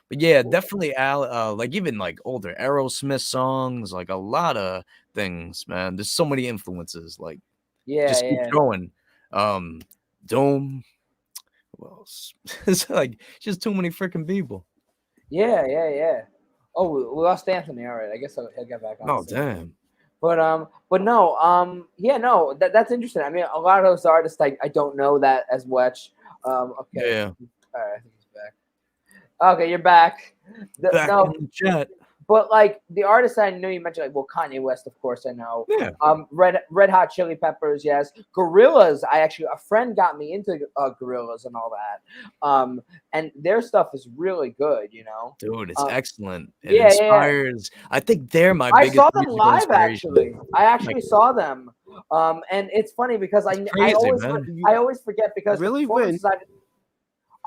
But yeah, definitely Al like even like older Aerosmith songs, like a lot of things, man. There's so many influences. Like just keep yeah. going. Um Dome. Who else? It's like just too many freaking people. Yeah. Oh, we lost Anthony. All right, I guess he'll get back on Oh soon. damn. But no, yeah, no, that's interesting. I mean, a lot of those artists, I don't know that as much. Okay, Yeah. all right, I think he's back. Okay, you're back. Back in No, the chat. but like the artists I know you mentioned, like Kanye West, of course, I know. Yeah. Red Hot Chili Peppers, yes. Gorillas, a friend got me into Gorillas and all that. And their stuff is really good, you know. Dude, it's Um, excellent. It yeah. inspires. I think they're my I biggest saw them musical live inspiration. actually. I Like, actually saw them. And it's funny because it's crazy, man. I always forget because the Really? When? performances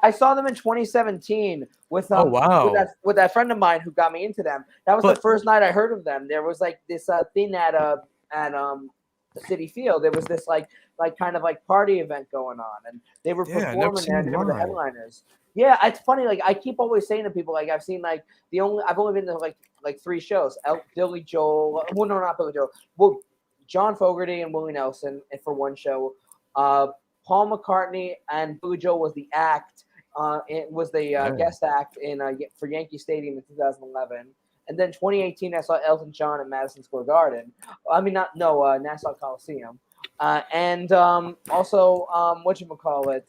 I saw them in 2017 Oh wow. with that friend of mine who got me into them. That was the But first night I heard of them. There was like this thing at the City Field. There was this kind of like party event going on, and they were yeah, I never performing seen there. them And they were the live. headliners. Yeah, it's funny. Like I keep always saying to people, like I've seen like I've only been to like three shows. Billy Joel. Well, no, not Billy Joel. Well, John Fogerty and Willie Nelson for one show. Paul McCartney and Billy Joel was the act. It was the Yeah. guest act for Yankee Stadium in 2011, and then 2018 I saw Elton John at Madison Square Garden. I mean, Nassau Coliseum, and also whatchamacallit.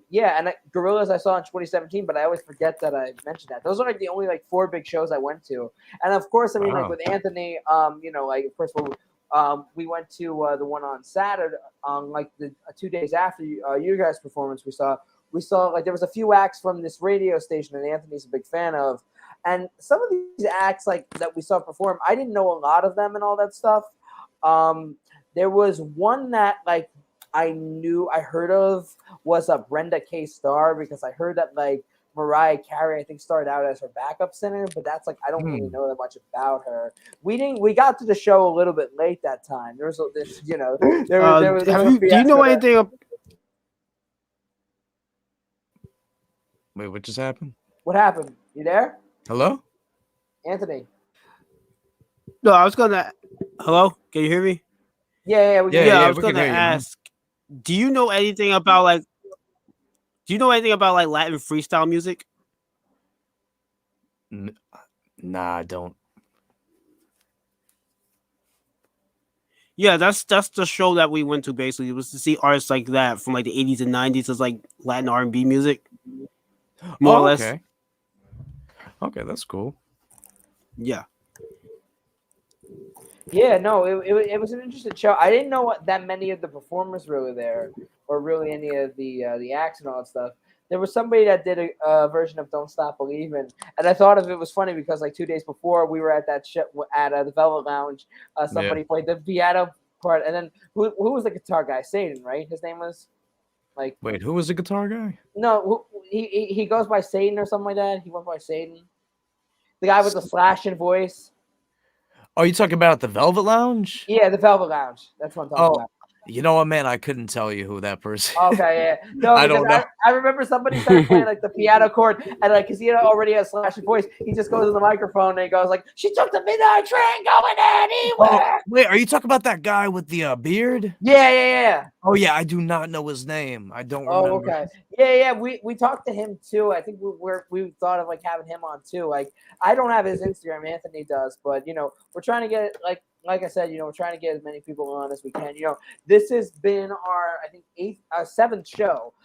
Yeah, and Gorillas I saw in 2017, but I always forget that I mentioned that. Those are like the only like four big shows I went to, and of course, I mean like Wow. with Anthony, like of course we went to the one on Saturday, like the 2 days after you guys' performance. We saw like there was a few acts from this radio station that Anthony's a big fan of, and some of these acts like that we saw perform, I didn't know a lot of them and all that stuff. There was one that like I heard of was a Brenda K. Starr because I heard that like Mariah Carey I think started out as her backup singer, but that's like I don't really know that much about her. We got to the show a little bit late that time. There was this there was Do you know anything? Wait, what just happened? What happened? You there? Hello? Anthony. No, I was gonna. Hello, can you hear me? Yeah, we can. Yeah, I Yeah, was we can gonna hear you, man. ask. Do you know anything about like? Do you know anything about like Latin freestyle music? Nah, I don't. Yeah, that's the show that we went to. Basically, it was to see artists like that from like the 80s and 90s. It's like Latin R&B music, more or less. Okay. Okay, that's cool. Yeah. Yeah, no, it was an interesting show. I didn't know that many of the performers were really there, or really any of the acts and all that stuff. there was somebody that did a version of "Don't Stop Believing," and I thought of it was funny because like 2 days before we were at that shit at the Velvet Lounge, somebody played the piano part, and then who was the guitar guy? Satan, right? His name was like. Wait, who was the guitar guy? No, he goes by Satan or something like that. He went by Satan. The guy with the slashing voice. Oh, you talking about the Velvet Lounge? Yeah, the Velvet Lounge. That's what I'm talking about. You know what, man? I couldn't tell you who that person. Okay, yeah. No, I don't know. I remember somebody started playing like the piano chord, and like, cause he already has slashing voice, he just goes to the microphone and he goes like, "She took the midnight train going anywhere." Wait, are you talking about that guy with the beard? Yeah. Oh yeah, I do not know his name. I don't remember. Oh, okay. Yeah. We talked to him too. I think we thought of like having him on too. Like, I don't have his Instagram. Anthony does, but we're trying to get like I said, we're trying to get as many people on as we can. This has been our, I think, seventh show.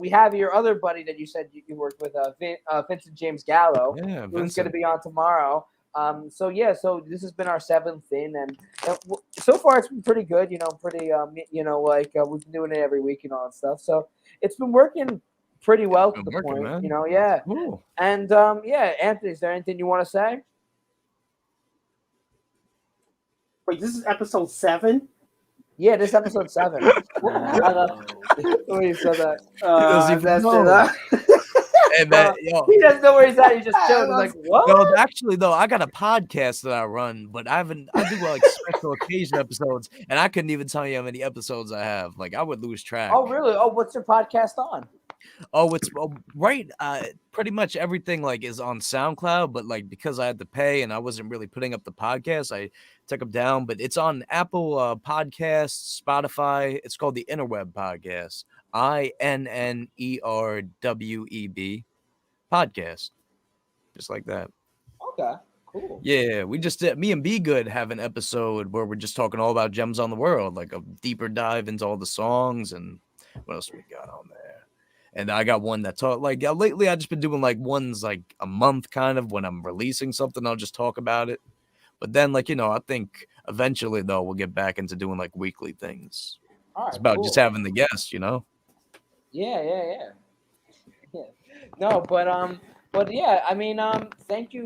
We have your other buddy that you said you worked with, Vincent James Gallo, who's going to be on tomorrow. So this has been our seventh thing, and so far it's been pretty good. Pretty we've been doing it every week and all that stuff. So it's been working pretty well to the point, man. Yeah. Cool. And Anthony, is there anything you want to say? Wait, this is episode 7? Yeah, this is episode 7. I love when you said that. Hey man, yo. He doesn't know where he's at. He just chilling. He's like, what? No, actually, though, I got a podcast that I run, but I do like special occasion episodes, and I couldn't even tell you how many episodes I have. Like, I would lose track. Oh, really? Oh, what's your podcast on? Oh, it's right. Pretty much everything like is on SoundCloud, but like because I had to pay and I wasn't really putting up the podcast, I took them down. But it's on Apple Podcasts, Spotify. It's called the Interweb Podcast. INNERWEB podcast, just like that. Okay, cool. Yeah, we just did. Me and Be Good have an episode where we're just talking all about gems on the world, like a deeper dive into all the songs and what else we got on there. And I got one that talk like lately. I just been doing like ones like a month, kind of when I'm releasing something. I'll just talk about it. But then, like I think eventually though we'll get back into doing like weekly things. All right, it's about just having the guests, Yeah. No, but yeah, I mean, thank you.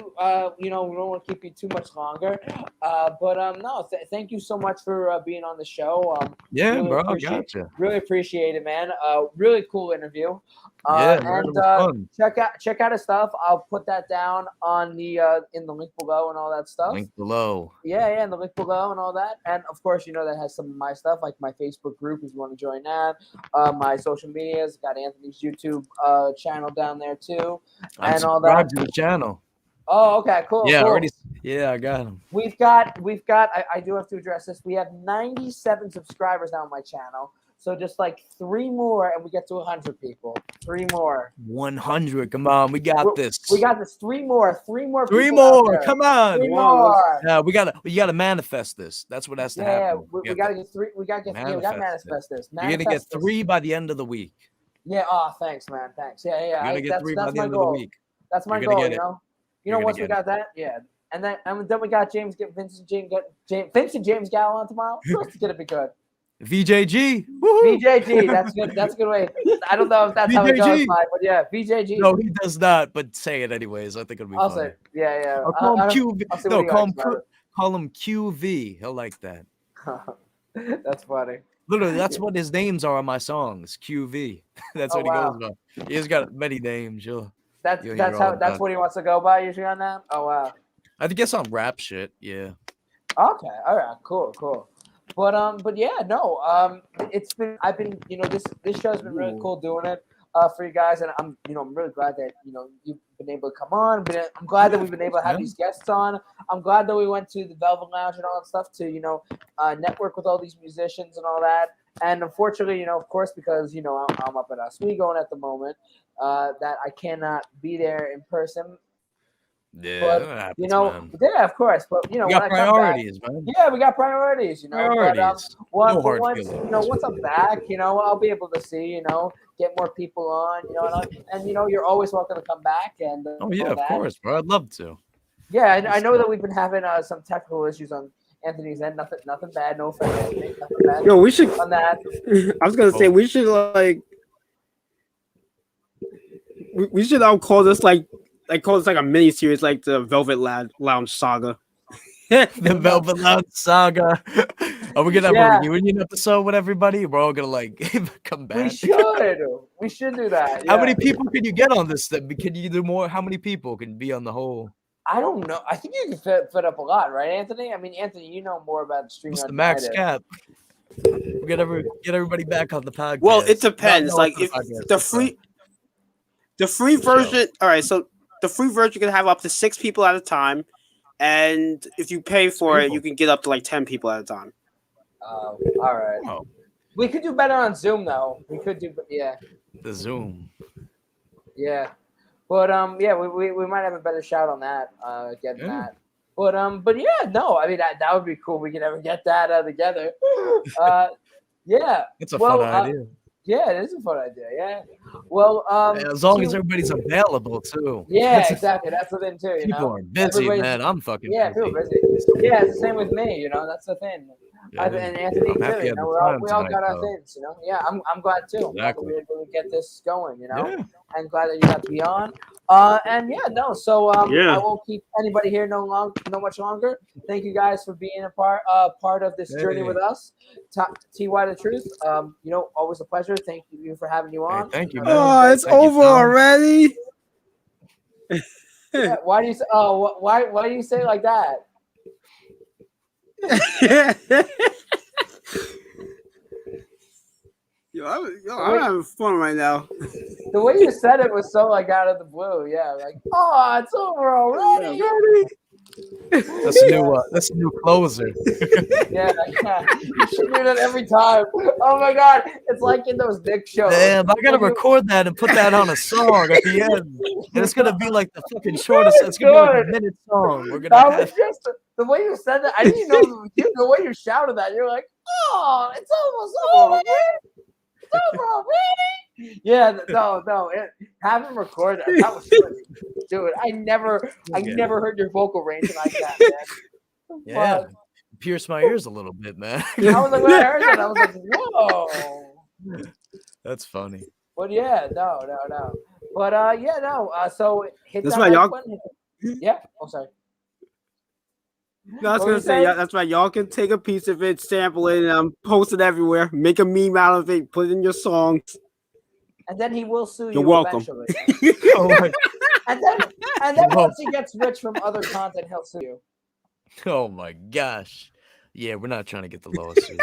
We don't want to keep you too much longer. Thank you so much for being on the show. Yeah, really bro, I gotcha. Really appreciate it, man. Really cool interview. Check out his stuff. I'll put that down on the in the link below and all that stuff. Link below. Yeah, in the link below and all that. And of course, that has some of my stuff, like my Facebook group if you want to join that. My social medias, got Anthony's YouTube channel down there too. And all that. To the channel. Oh, okay, cool. Yeah, cool. already. Yeah, I got him. We've got. I do have to address this. We have 97 subscribers now on my channel. So just like 3 more, and we get to 100 people. 3 more. 100. Come on, we got this. We got this. 3 more. 3 more. 3 more. Come on. 3 more. Yeah, we gotta manifest this. That's what has to happen. We gotta get 3. We gotta manifest this. You're gonna get 3 by the end of the week. Yeah. Oh, thanks, man. Thanks. Yeah. You're gonna get 3 by the end of the week. That's my goal. Once we got that, yeah. And then we got Vincent James Gallo on tomorrow. It's gonna be good. VJG. Woo-hoo. VJG. That's good. That's a good way. I don't know if that's how it goes, but yeah, VJG. No, he does not. But say it anyways. I think it'll be fun. I'll say it. Yeah. I'll call him QV. No, call him QV. He'll like that. That's funny. Literally, that's what his names are on my songs. QV. That's what he goes by. He has got many names. That's what he wants to go by usually on that. Oh wow. I guess on rap shit. Yeah. Okay. All right. Cool. But yeah, no. I've been this show's been really cool doing it for you guys, and I'm really glad that you've been able to come on. I'm glad that we've been able to have these guests on. I'm glad that we went to the Velvet Lounge and all that stuff to network with all these musicians and all that. And unfortunately, of course, because I'm up in Oswego at the moment, that I cannot be there in person. Yeah, but happens, man. Yeah, of course. But we got priorities, man. Yeah, we got priorities. Priorities. But, once I'm back, I'll be able to see, get more people on, and you're always welcome to come back. And oh yeah, of course, bro. I'd love to. Yeah, I know that we've been having some technical issues on Anthony's end. Nothing bad. No offense. Nothing bad. Yo, we should on that. I was gonna say we should like. we should all call this like a mini series, like the Velvet Lounge saga. The Velvet Lounge saga. Are we gonna have Yeah. a reunion episode with everybody? We're all gonna like come back. We should. We should do that. How yeah. many people can you get on this? Can you do more? How many people can be on the whole? I don't know. I think you can fit up a lot, right, Anthony? I mean, Anthony, you know more about streaming. What's the max cap? We get everybody back on the podcast. Well, it depends. No, Like the if podcast. the free version. All right, so the free version can have up to 6 people at a time, and if you pay for it, you can get up to like 10 people at a time. All right. Oh. We could do better on Zoom, though. We could do, yeah. The Zoom. Yeah. But yeah, we might have a better shout on that, getting that. But yeah, no, I mean that would be cool. We can ever get that together. Yeah. It's a fun idea. Yeah, it is a fun idea. Yeah. Well, as long as everybody's available too. Yeah, exactly. That's the thing too. You People know? are busy, man. I'm fucking busy. People are busy. Yeah, it's the same with me. You know, that's the thing. Yeah, and Anthony too. You know, we all got our things. You know. Yeah, I'm glad too. Exactly. We get this going. You know. Yeah. I'm glad that you got to be on. And yeah, no. So I won't keep anybody here no much longer. Thank you guys for being a part of this journey with us. T.y The Truth. You know, always a pleasure. Thank you for having you on. Hey, thank you, man. Oh, it's over already. Yeah, why do you say? Oh, why do you say it like that? I'm having fun right now. The way you said it was so like out of the blue. Yeah, like, oh, it's over already. That's a new closer. Yeah, you should do that every time. Oh my god, it's like in those Nick shows. Damn, I gotta record that and put that on a song at the end. And it's gonna be like the fucking shortest. It's gonna be like a minute song. We're gonna. That was just the way you said that. I didn't even know the way you shouted that. You're like, oh, it's almost over. It's over already. Yeah, no. Have him record that. That was funny. Dude, I never heard your vocal range like that, man. Yeah, pierced my ears a little bit, man. I was like, when I heard that, I was like, whoa. That's funny. But yeah, no. But yeah, no. So hit that's that why y'all. button. Yeah. Oh, sorry. No, I was gonna say that's right. Y'all can take a piece of it, sample it, and post it everywhere. Make a meme out of it. Put it in your songs. And then he will sue you. You're welcome. Eventually. and then once he gets rich from other content, he'll sue you. Oh my gosh. Yeah, we're not trying to get the lawsuit.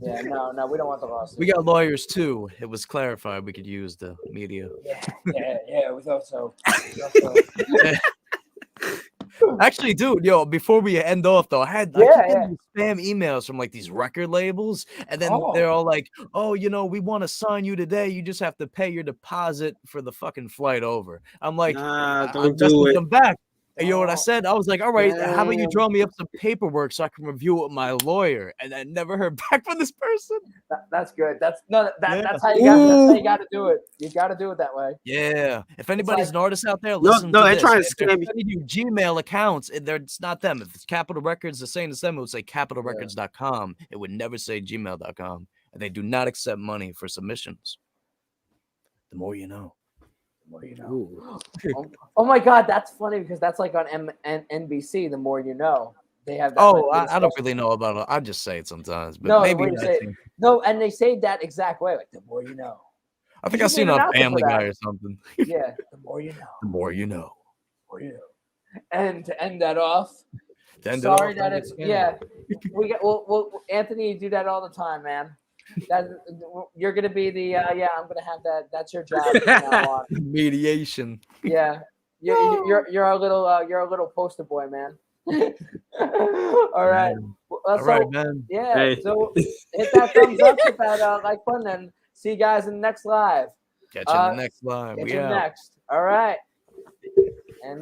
Yeah, no, we don't want the lawsuit. We got lawyers too. It was clarified we could use the media. Yeah, we thought so. Actually, dude, before we end off though, I keep getting spam emails from like these record labels, and then they're all like, "Oh, we want to sign you today. You just have to pay your deposit for the fucking flight over." I'm like, don't do it. Come back. And you know what I said? I was like, all right, how about you draw me up some paperwork so I can review it with my lawyer? And I never heard back from this person. That's good. That's how you got to do it. You got to do it that way. Yeah. If anybody's an artist out there, listen to they're this. trying to scam you Gmail accounts. It's not them. If it's Capitol Records, the same as them, it would say capitalrecords.com. It would never say gmail.com. And they do not accept money for submissions. The more you know. More you know. Oh my God, that's funny because that's like on NBC. The more you know, they have. That I don't really know about it. I just say it sometimes, but no, maybe no, and they say that exact way, like the more you know. I think I've seen it on Family Guy or something. Yeah, the more you know. The more you know. The more you know. And to end that off. Sorry that it's we get well Anthony, you do that all the time, man. That you're gonna be the I'm gonna have that. That's your job from now on. Mediation. Yeah, you're a little poster boy, man. All right, all right, man. Yeah, hey. So hit that thumbs up with that like button, and see you guys in the next live. Catch you in the next live. Catch you next. All right.